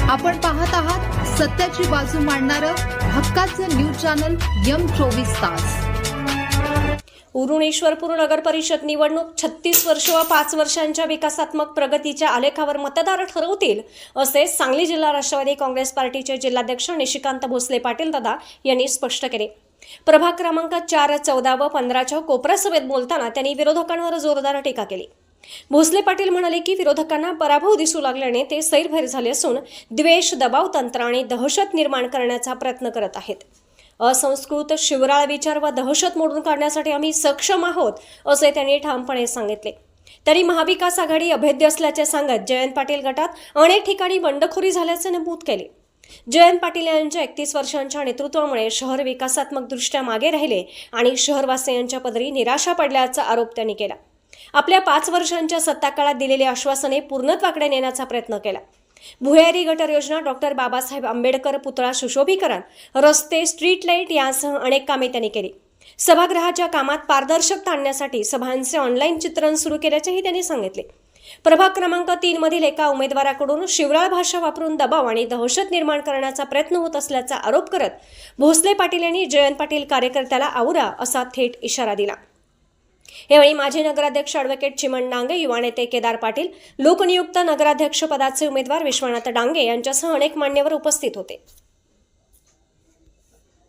आपण पाहत आहात सत्याची बाजू मांडणारं हक्काचं न्यूज चॅनल M24 तास। उरण ईश्वरपूर नगर परिषद निवडणूक 36 वर्ष व 5 वर्षांच्या विकासात्मक प्रगतीच्या आलेखावर मतदार ठरवतील असे सांगली जिल्हा राष्ट्रवादी काँग्रेस पार्टीचे जिल्हाध्यक्ष निशिकांत भोसले पाटील दादा यांनी स्पष्ट केले। प्रभाग क्रमांक 4, 14 व 15च्या कोपरा सभेत बोलताना त्यांनी विरोधकांवर जोरदार टीका केली। भोसले पाटील म्हणाले की विरोधकांना पराभव दिसू लागल्याने ते सैरभैर झाले असून द्वेष, दबाव तंत्र आणि दहशत निर्माण करण्याचा प्रयत्न करत आहेत। असंस्कृत, शिवराळ विचार व दहशत मोडून काढण्यासाठी आम्ही सक्षम आहोत असे त्यांनी ठामपणे सांगितले। तरी महाविकास आघाडी अभेद्य असल्याचे सांगत जयंत पाटील गटात अनेक ठिकाणी बंडखोरी झाल्याचे नमूद केले। जयंत पाटील यांच्या 31 वर्षांच्या नेतृत्वामुळे शहर विकासात्मकदृष्ट्या मागे राहिले आणि शहरवासियांच्या पदरी निराशा पडल्याचा आरोप त्यांनी केला। आपल्या 5 वर्षांच्या सत्ताकाळात दिलेली आश्वासने पूर्णत्वाकडे नेण्याचा प्रयत्न केला। भुयारी गटर योजना, डॉक्टर बाबासाहेब आंबेडकर पुतळा सुशोभीकरण, रस्ते, स्ट्रीट लाईट यासह अनेक कामे त्यांनी केली। सभागृहाच्या कामात पारदर्शकता आणण्यासाठी सभांचे ऑनलाईन चित्रण सुरू केल्याचेही त्यांनी सांगितले। प्रभाग क्रमांक 3 मधील एका उमेदवाराकडून शिवराळ भाषा वापरून दबाव आणि दहशत निर्माण करण्याचा प्रयत्न होत असल्याचा आरोप करत भोसले पाटील यांनी जयंत पाटील कार्यकर्त्याला आवरा असा थेट इशारा दिला। यावेळी माजी नगराध्यक्ष ॲडव्होकेट चिमण डांगे, युवा नेते केदार पाटील, लोकनियुक्त नगराध्यक्ष पदाचे उमेदवार विश्वनाथ डांगे यांच्यासह अनेक मान्यवर उपस्थित होते।